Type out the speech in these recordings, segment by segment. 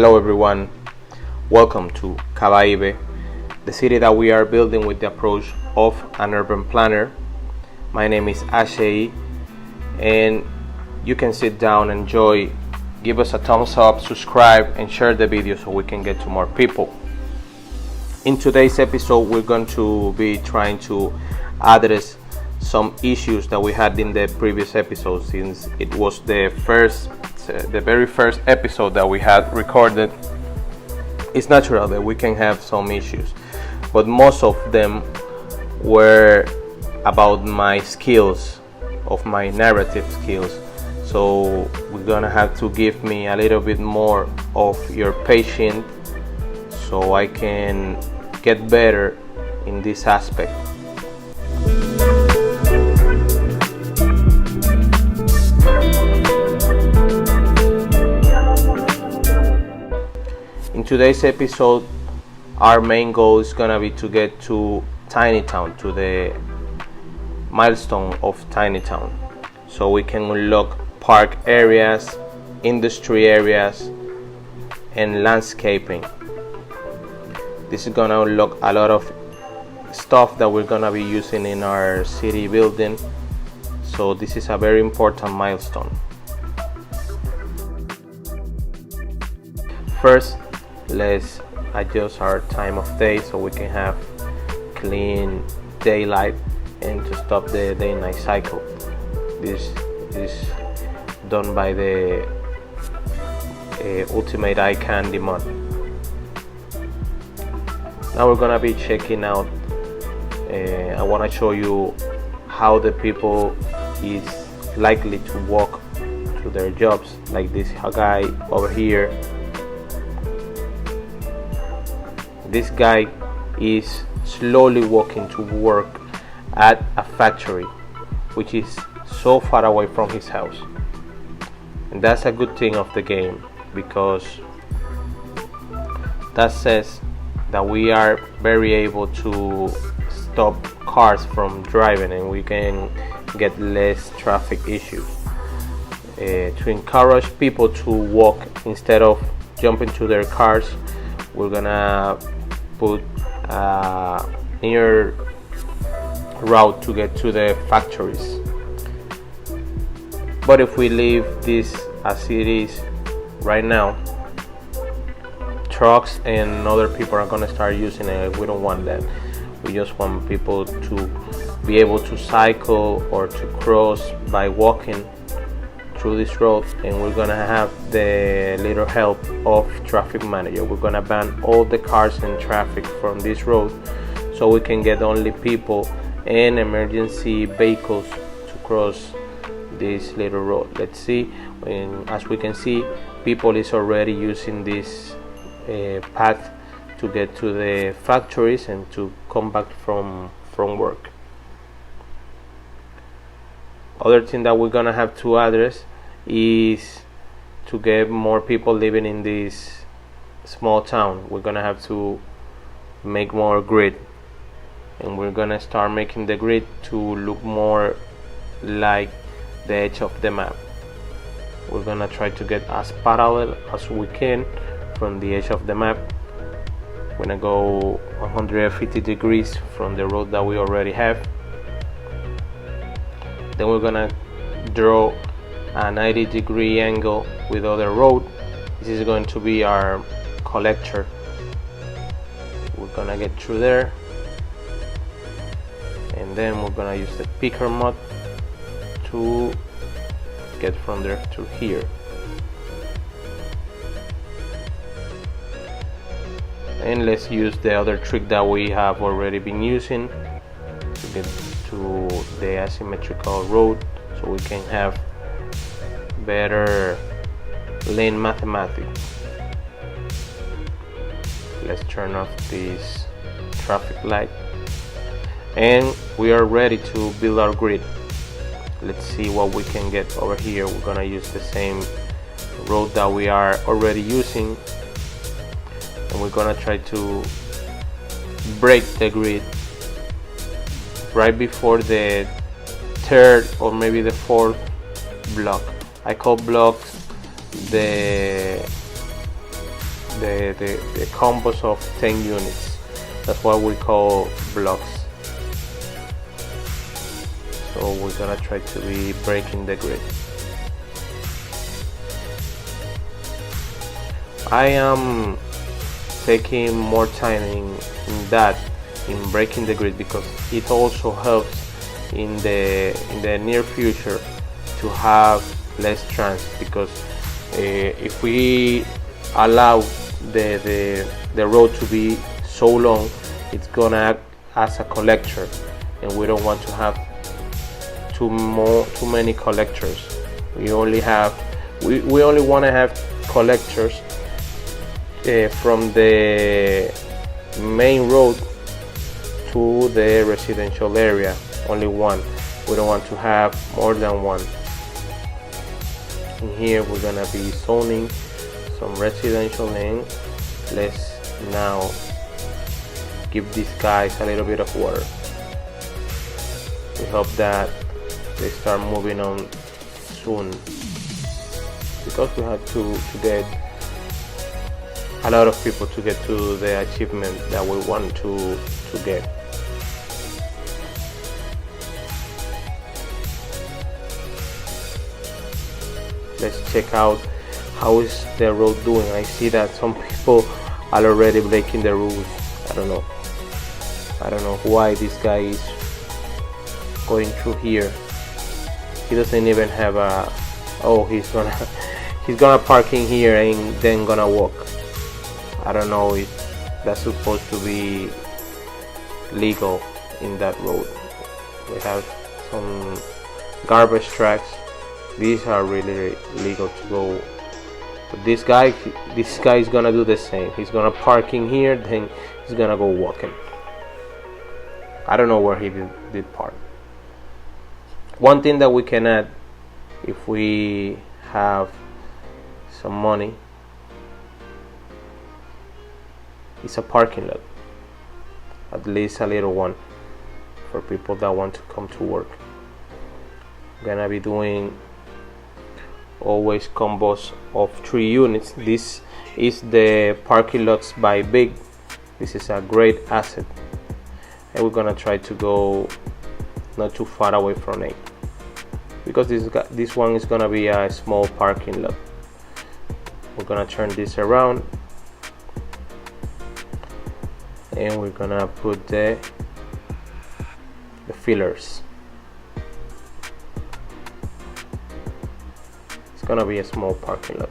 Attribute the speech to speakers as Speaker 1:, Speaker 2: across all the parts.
Speaker 1: Hello everyone, welcome to Cavaibe, the city that we are building with the approach of an urban planner. My name is Ashay, and you can sit down, enjoy, give us a thumbs up, subscribe, and share the video so we can get to more people. In today's episode, we're going to be trying to address some issues that we had in the previous episode, since it was the very first episode that we had recorded. It's natural that we can have some issues, but most of them were about my skills, of my narrative skills. So we're gonna have to give me a little bit more of your patience so I can get better in this aspect. In today's episode, our main goal is gonna be to get to Tinytown, to the milestone of Tinytown, so we can unlock park areas, industry areas, and landscaping. This is gonna unlock a lot of stuff that we're gonna be using in our city building, so this is a very important milestone. First, let's adjust our time of day so we can have clean daylight and to stop the day-night cycle. This is done by the ultimate eye candy mod. Now we're gonna be checking out, I want to show you how the people is likely to walk to their jobs, like this guy over here. This guy is slowly walking to work at a factory which is so far away from his house, and that's a good thing of the game, because that says that we are very able to stop cars from driving and we can get less traffic issues. To encourage people to walk instead of jumping to their cars, we're gonna put a near route to get to the factories. But if we leave this as it is right now, trucks and other people are gonna start using it. We don't want that. We just want people to be able to cycle or to cross by walking through this road, and we're gonna have the little help of traffic manager. We're gonna ban all the cars and traffic from this road so we can get only people and emergency vehicles to cross this little road. Let's see, as we can see, people is already using this path to get to the factories and to come back from work. Other thing that we're gonna have to address is to get more people living in this small town. We're gonna have to make more grid, and we're gonna start making the grid to look more like the edge of the map. We're gonna try to get as parallel as we can from the edge of the map. We're gonna go 150 degrees from the road that we already have. Then we're gonna draw a 90-degree angle with other road. This is going to be our collector. We're gonna get through there, and then we're gonna use the picker mod to get from there to here. And let's use the other trick that we have already been using to get to the asymmetrical road so we can have better lane mathematics. Let's turn off this traffic light, and we are ready to build our grid. Let's see what we can get over here. We're gonna use the same road that we are already using, and we're gonna try to break the grid right before the third or maybe the fourth block. I call blocks the the combos of 10 units. That's what we call blocks. So we're gonna try to be breaking the grid. I am taking more time in breaking the grid, because it also helps in the near future to have less trans, because if we allow the road to be so long, it's gonna act as a collector, and we don't want to have too many collectors. We only want to have collectors from the main road to the residential area. Only one. We don't want to have more than one. In here we're gonna be zoning some residential land. Let's now give these guys a little bit of water. We hope that they start moving on soon, because we have to get a lot of people to get to the achievement that we want to get. Let's check out how is the road doing. I see that some people are already breaking the rules. I don't know why this guy is going through here. He doesn't even have a, oh, he's gonna park in here and then gonna walk. I don't know if that's supposed to be legal in that road. We have some garbage trucks. These are really legal to go, but this guy is gonna do the same. He's gonna park in here, then he's gonna go walking. I don't know where he did park. One thing that we can add, if we have some money, is a parking lot, at least a little one, for people that want to come to work. I'm gonna be doing always combos of 3 units. This is the parking lots by Big. This is a great asset, and we're gonna try to go not too far away from it, because this one is gonna be a small parking lot. We're gonna turn this around, and we're gonna put the fillers. It's gonna be a small parking lot.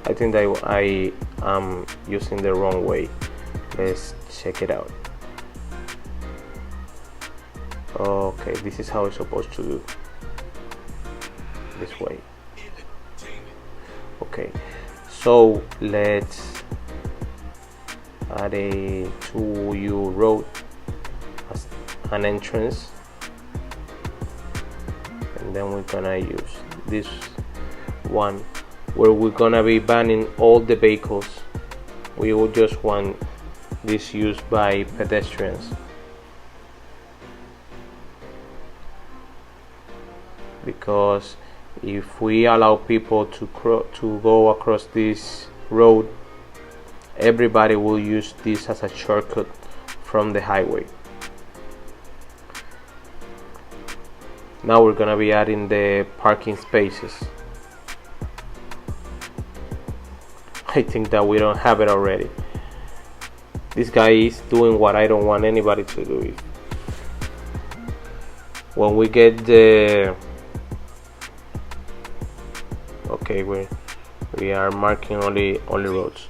Speaker 1: I think that I am using the wrong way. Let's check it out. Okay, this is how it's supposed to do. This way. Okay, so let's add a 2U road as an entrance, and then we're gonna use this one where we're gonna be banning all the vehicles. We will just want this used by pedestrians, because if we allow people to go across this road, everybody will use this as a shortcut from the highway. Now we're gonna be adding the parking spaces. I think that we don't have it already. This guy is doing what I don't want anybody to do. When we get the, okay, we are marking only roads.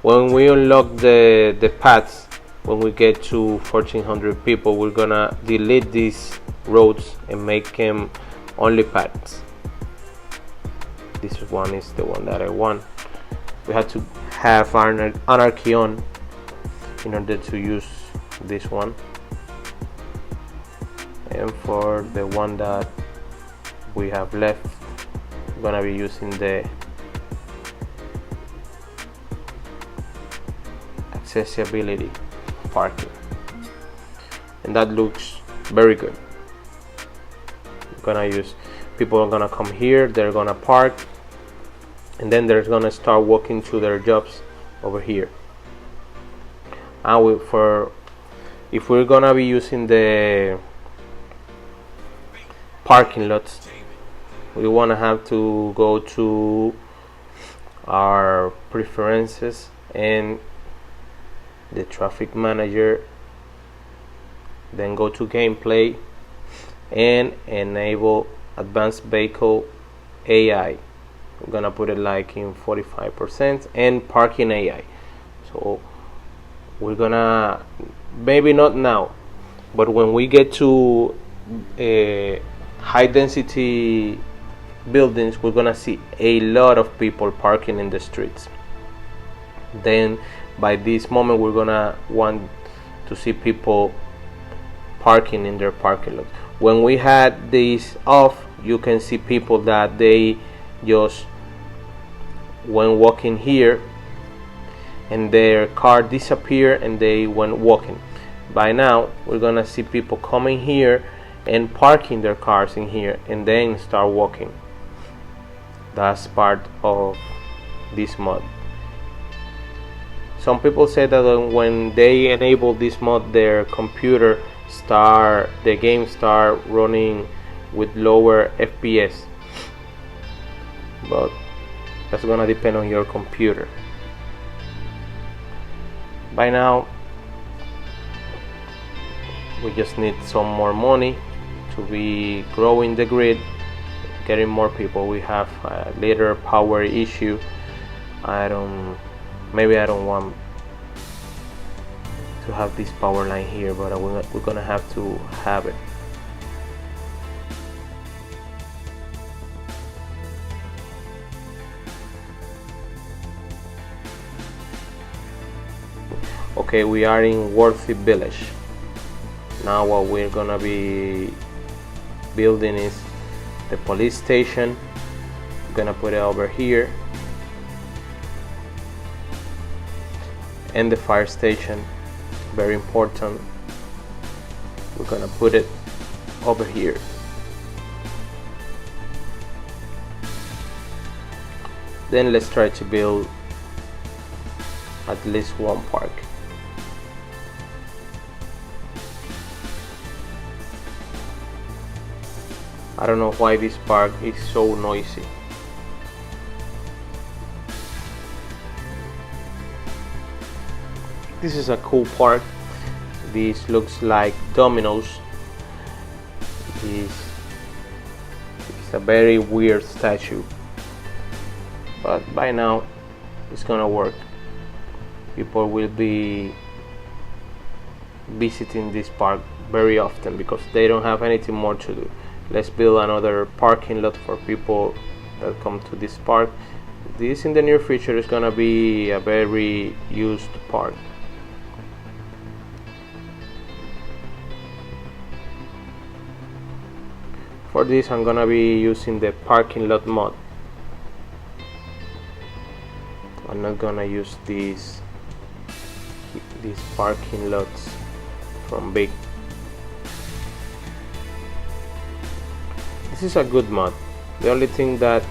Speaker 1: When we unlock the paths, when we get to 1400 people, we're gonna delete these roads and make them only paths. This one is the one that I want. We have to have anarchy on in order to use this one. And for the one that we have left, we're gonna be using the accessibility parking, and that looks very good. We're gonna use, people are gonna come here, they're gonna park, and then they're gonna start walking to their jobs over here. And if we're gonna be using the parking lots, we want to have to go to our preferences and the traffic manager, then go to gameplay and enable advanced vehicle AI. We're gonna put it like in 45% and parking AI. So we're gonna, maybe not now, but when we get to high density buildings, we're gonna see a lot of people parking in the streets. Then by this moment we're gonna want to see people parking in their parking lot. When we had this off, you can see people that they just went walking here and their car disappeared and they went walking. By now we're gonna see people coming here and parking their cars in here and then start walking. That's part of this mod. Some people say that when they enable this mod, their computer the game start running with lower FPS, but that's gonna depend on your computer. By now we just need some more money to be growing the grid, getting more people. We have a little power issue. Maybe I don't want to have this power line here, but we're gonna have to have it. Okay, we are in Worthy Village. Now what we're gonna be building is the police station. I'm gonna put it over here, and the fire station, very important, we're gonna put it over here. Then let's try to build at least one park. I don't know why this park is so noisy. This is a cool park. This looks like dominoes. This is a very weird statue, but by now it's gonna work. People will be visiting this park very often because they don't have anything more to do. Let's build another parking lot for people that come to this park. This in the near future is gonna be a very used park. For this I'm gonna be using the parking lot mod. I'm not gonna use these parking lots from Big. This is a good mod. The only thing that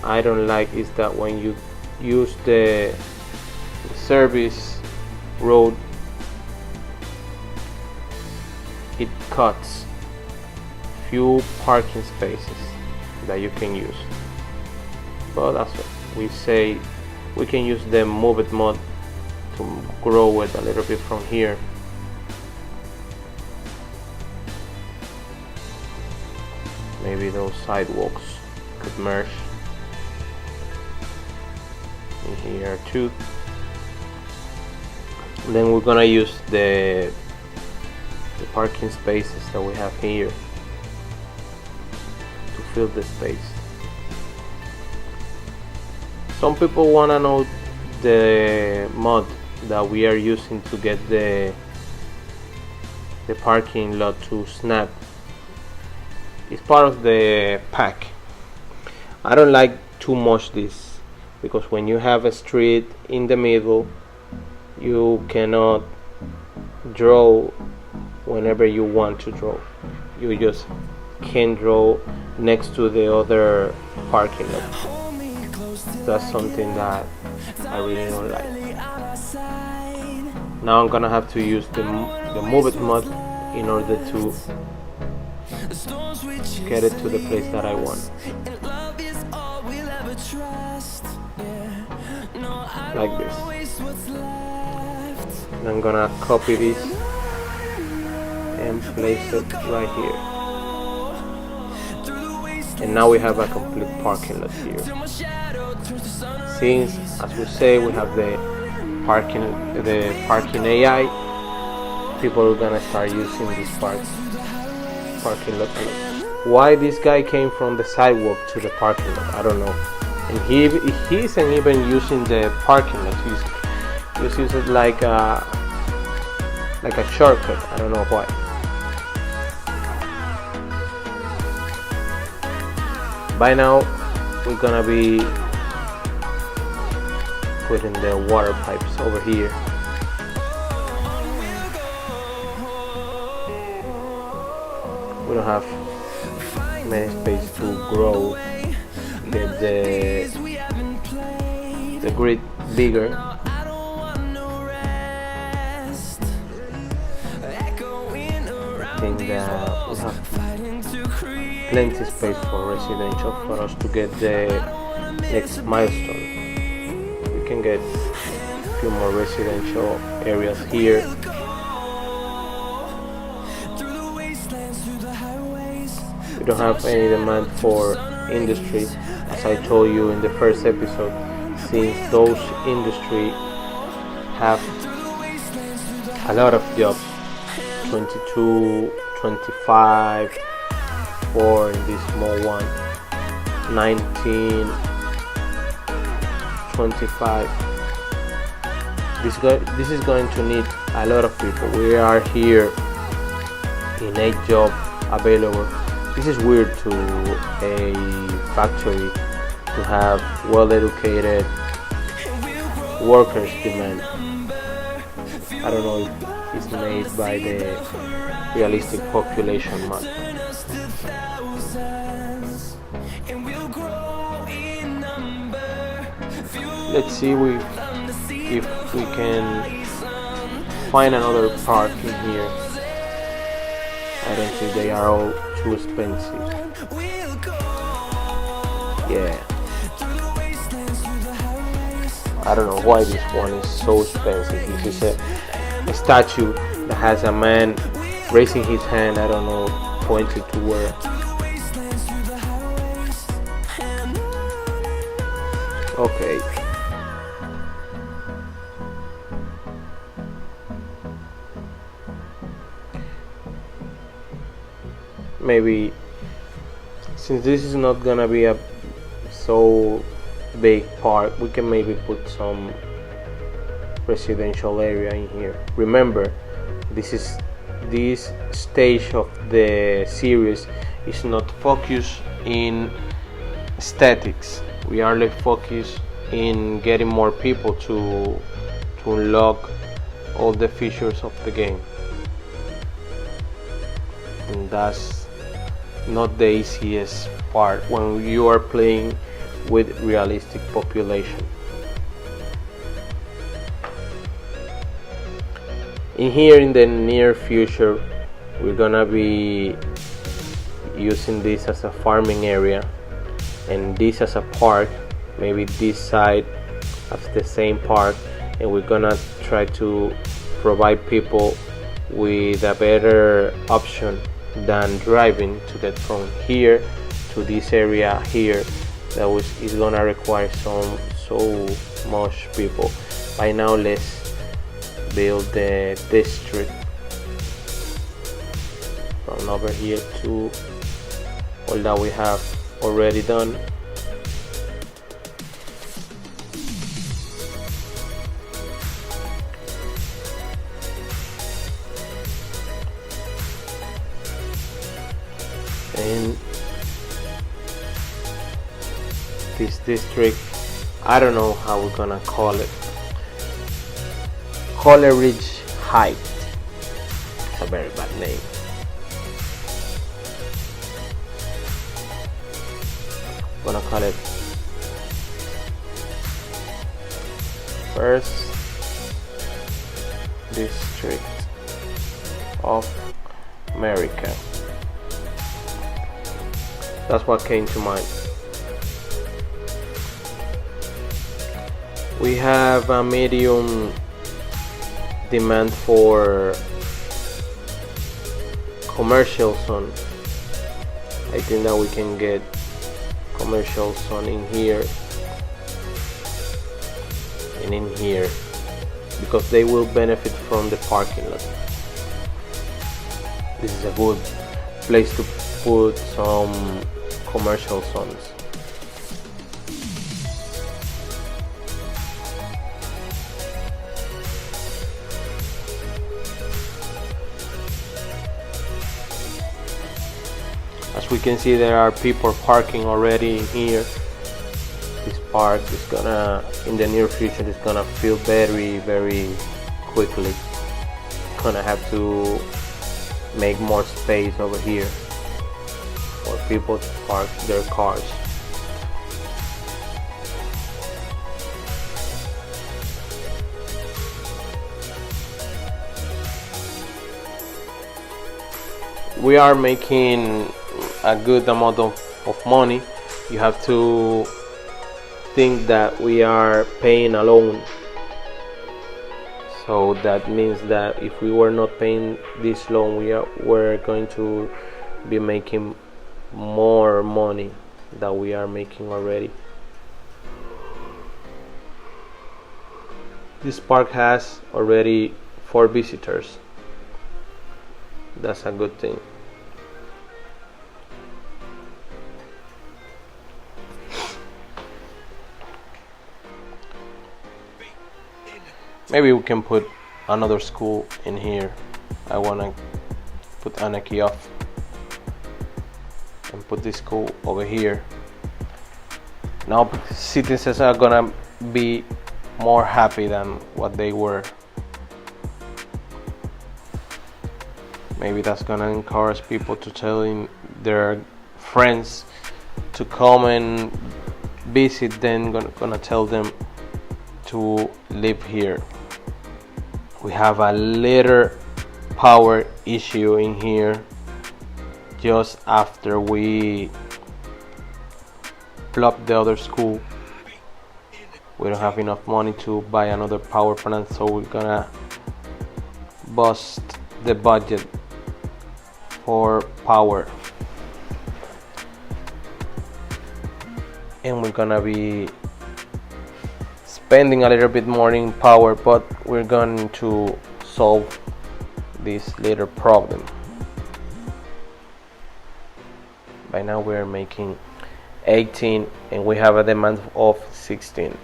Speaker 1: I don't like is that when you use the service road, it cuts few parking spaces that you can use. But that's what we say. We can use the move it mod to grow it a little bit from here. Maybe those sidewalks could merge in here too. Then we're gonna use the parking spaces that we have here to fill the space. Some people wanna know the mod that we are using to get the parking lot to snap. It's part of the pack. I don't like too much this because when you have a street in the middle, you cannot draw whenever you want to draw. You just can't draw next to the other parking lot. that's something that I really don't like. Now I'm gonna have to use the move it mod in order to get it to the place that I want. Like this. And I'm gonna copy this and place it right here. And now we have a complete parking lot here. Since, as we say, we have the parking AI, people are gonna start using this parking lot. Why this guy came from the sidewalk to the parking lot, I don't know. And he isn't even using the parking lot. He's using it like a shortcut. I don't know why. By now, we're gonna be putting the water pipes over here. We don't have many space to grow. Get the grid bigger. I think that we have plenty space for residential for us to get the next milestone. We can get a few more residential areas here. We don't have any demand for industry, as I told you in the first episode, since those industry have a lot of jobs, 22, 25, 4 in this small one, 19, 25. This is going to need a lot of people. We are here in 8 jobs available. This is weird to a factory to have well-educated workers demand. I don't know if it's made by the realistic population mod. Let's see if we can find another park in here. I don't think they are all too expensive. Yeah. I don't know why this one is so expensive. This is a statue that has a man raising his hand, I don't know, pointed to where. Okay. Maybe since this is not gonna be a so big park, we can maybe put some residential area in here. Remember, this stage of the series is not focused in aesthetics. We are like focused in getting more people to unlock all the features of the game, and that's not the easiest part when you are playing with realistic population. In here, in the near future, we're gonna be using this as a farming area and this as a park, maybe this side of the same park, and we're gonna try to provide people with a better option than driving to get from here to this area here. That is gonna require so much people. By now, let's build the district from over here to all that we have already done. And this district, I don't know how we're gonna call it. Coleridge Height. It's a very bad name. I'm gonna call it First District of America. That's what came to mind. We have a medium demand for commercial zone. I think that we can get commercial zone in here and in here because they will benefit from the parking lot. This is a good place to put some commercial zones. As we can see, there are people parking already in here. This park is gonna, in the near future, is gonna fill very, very quickly. Gonna have to make more space over here for people to park their cars. We are making a good amount of money. You have to think that we are paying a loan, so that means that if we were not paying this loan, we're going to be making more money than we are making already. This park has already 4 visitors. That's a good thing. Maybe we can put another school in here. I wanna put Anarchy off and put this school over here. Now citizens are gonna be more happy than what they were. Maybe that's gonna encourage people to telling their friends to come and visit, then gonna tell them to live here. We have a little power issue in here just after we plop the other school. We don't have enough money to buy another power plant, so we're gonna bust the budget for power, and we're gonna be spending a little bit more in power, but we're going to solve this little problem. By now we're making 18 and we have a demand of 16.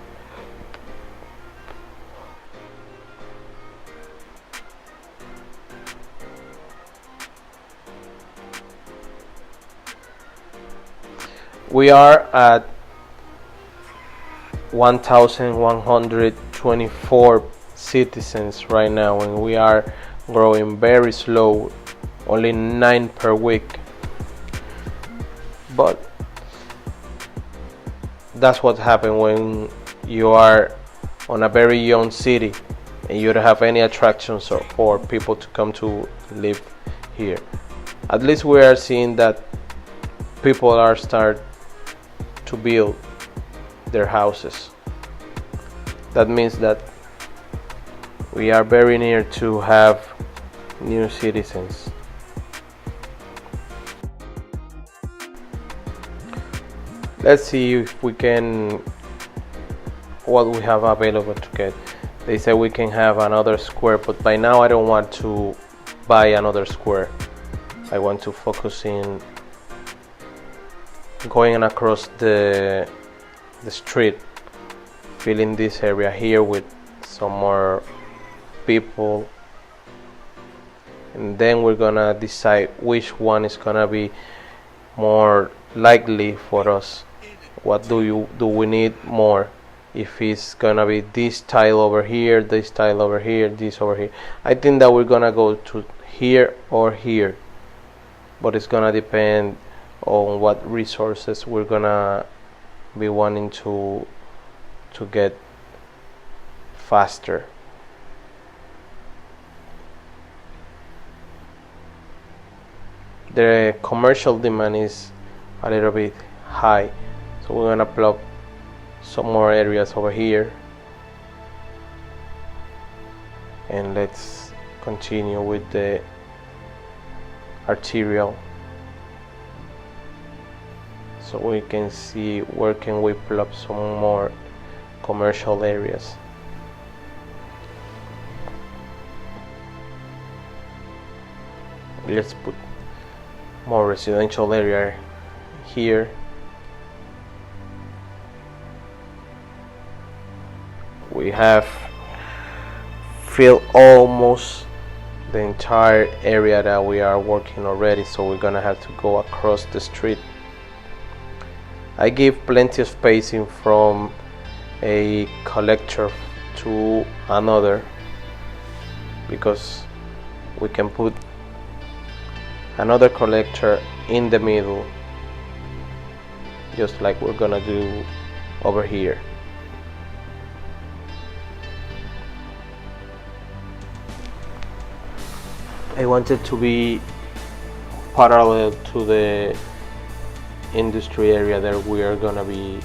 Speaker 1: We are at 1,124 citizens right now, and we are growing very slow, only 9 per week. But that's what happens when you are on a very young city and you don't have any attractions for people to come to live here. At least we are seeing that people are start to build their houses. That means that we are very near to have new citizens. Let's see if we can, what we have available to get. They say we can have another square, but by now I don't want to buy another square. I want to focus in going across the street, filling this area here with some more people, and then we're gonna decide which one is gonna be more likely for us. What do we need more? If it's gonna be this tile over here, this tile over here, this over here. I think that we're gonna go to here or here, but it's gonna depend on what resources we're gonna be wanting to get faster. The commercial demand is a little bit high, so we're gonna plug some more areas over here, and let's continue with the arterial so we can see where can we plug some more commercial areas. Let's put more residential area here. We have filled almost the entire area that we are working already, so we're gonna have to go across the street. I give plenty of spacing from a collector to another because we can put another collector in the middle, just like we're gonna do over here. I want it to be parallel to the industry area that we are gonna be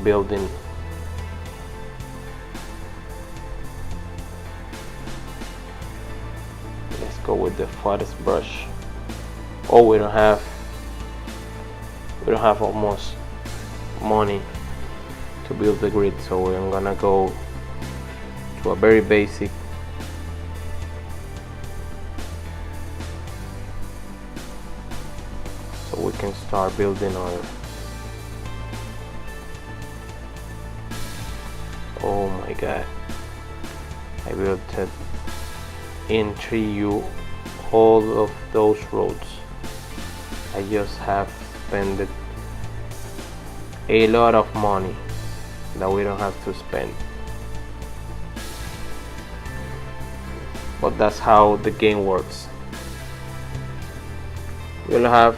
Speaker 1: building. Let's go with the fattest brush. Oh, we don't have almost money to build the grid, so I'm gonna go to a very basic so we can start building our. Oh my god, I built it in 3U all of those roads. I just have spent a lot of money that we don't have to spend, but that's how the game works. We'll have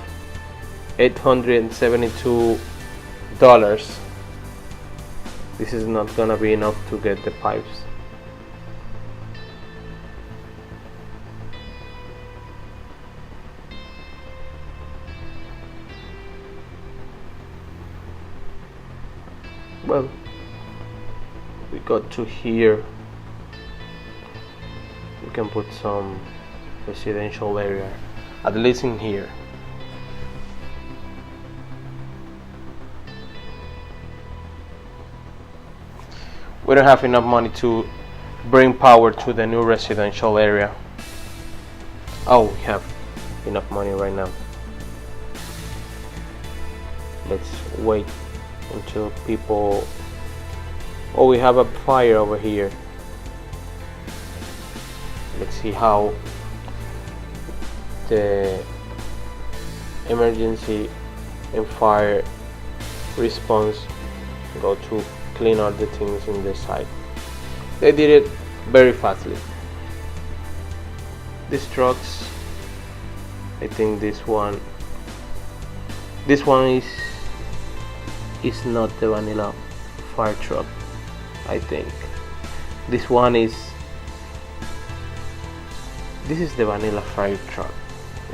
Speaker 1: $872. This is not gonna be enough to get the pipes. Well, we got to here. We can put some residential area, at least in here. We don't have enough money to bring power to the new residential area. Oh, we have enough money right now. Let's wait until people. Oh, we have a fire over here. Let's see how the emergency and fire response go to clean all the things in the site. They did it very fastly. These trucks, I think this one is not the vanilla fire truck. I think this is the vanilla fire truck,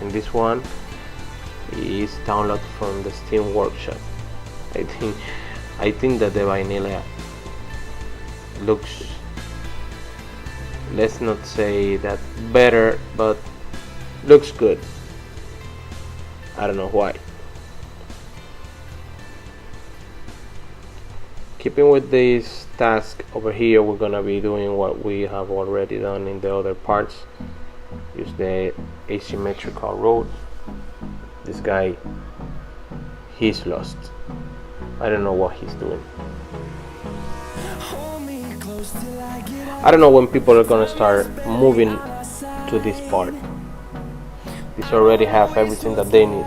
Speaker 1: and this one is downloaded from the Steam Workshop. I think that the vanilla looks, let's not say that better, but looks good. I don't know why. Keeping with this task over here, we're gonna be doing what we have already done in the other parts. Use the asymmetrical road. This guy, he's lost. I don't know what he's doing. I don't know when people are gonna start moving to this part. These already have everything that they need: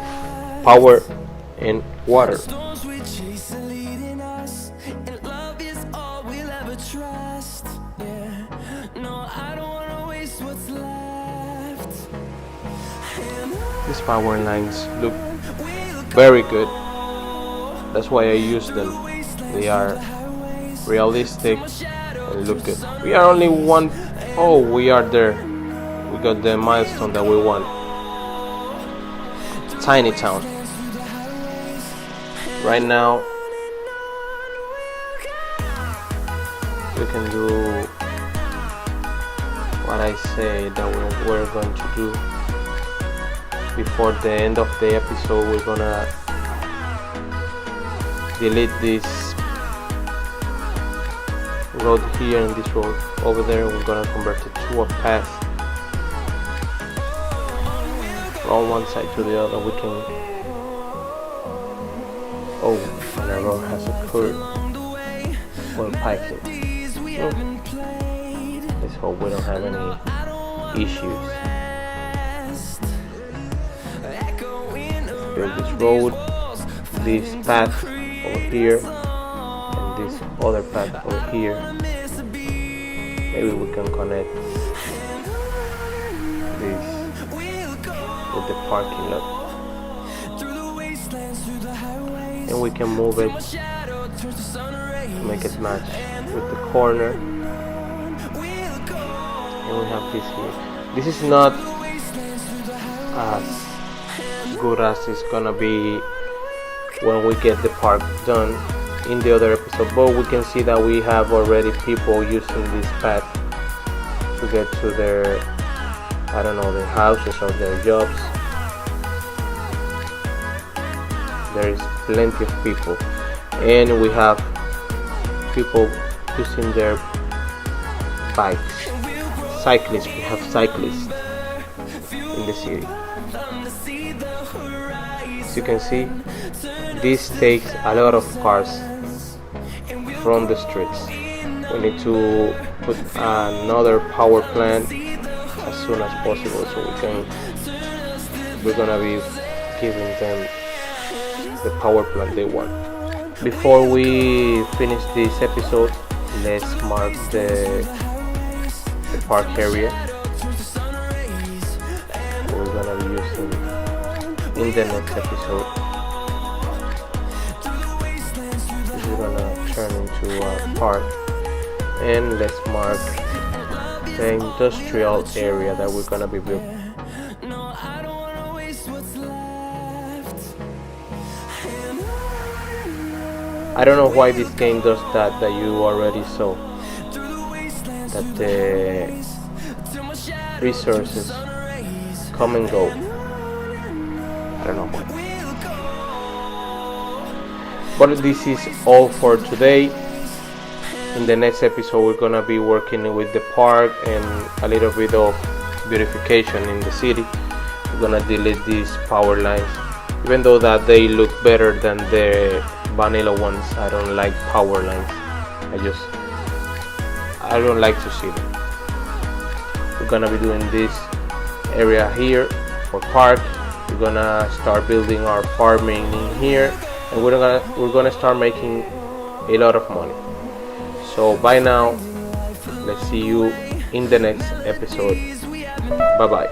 Speaker 1: power and water. These power lines look very good. That's why I use them. They are realistic and and look good. We are only one. Oh, we are there. We got the milestone that we want. Tinytown. Right now, we can do what I say that we're going to do. Before the end of the episode, we're gonna delete this road here and this road over there. We're gonna convert it to a path from one side to the other. We can. Oh, and our road has a curve for parking. Let's hope we don't have any issues. Build this road, this path over here, and this other path over here. Maybe we can connect this with the parking lot, and we can move it to make it match with the corner. And we have this here. This is not as good as it's gonna be when we get the park done in the other episode, but we can see that we have already people using this path to get to their, I don't know, their houses or their jobs. There is plenty of people, and we have people using their bikes. Cyclists, we have cyclists in the city. As you can see, this takes a lot of cars from the streets. We need to put another power plant as soon as possible, so we're gonna be giving them the power plant they want. Before we finish this episode, let's mark the park area we're gonna be using in the next episode. This is gonna turn into a park, and let's mark the industrial area that we're gonna be building. I don't know why this game does that you already saw, that the resources come and go. I don't know why. But this is all for today. In the next episode, we're gonna be working with the park and a little bit of beautification in the city. We're gonna delete these power lines, even though that they look better than the vanilla ones. I don't like power lines. I don't like to see them. We're gonna be doing this area here for park. We're gonna start building our farming in here, and we're gonna start making a lot of money. So bye now. Let's see you in the next episode. Bye bye.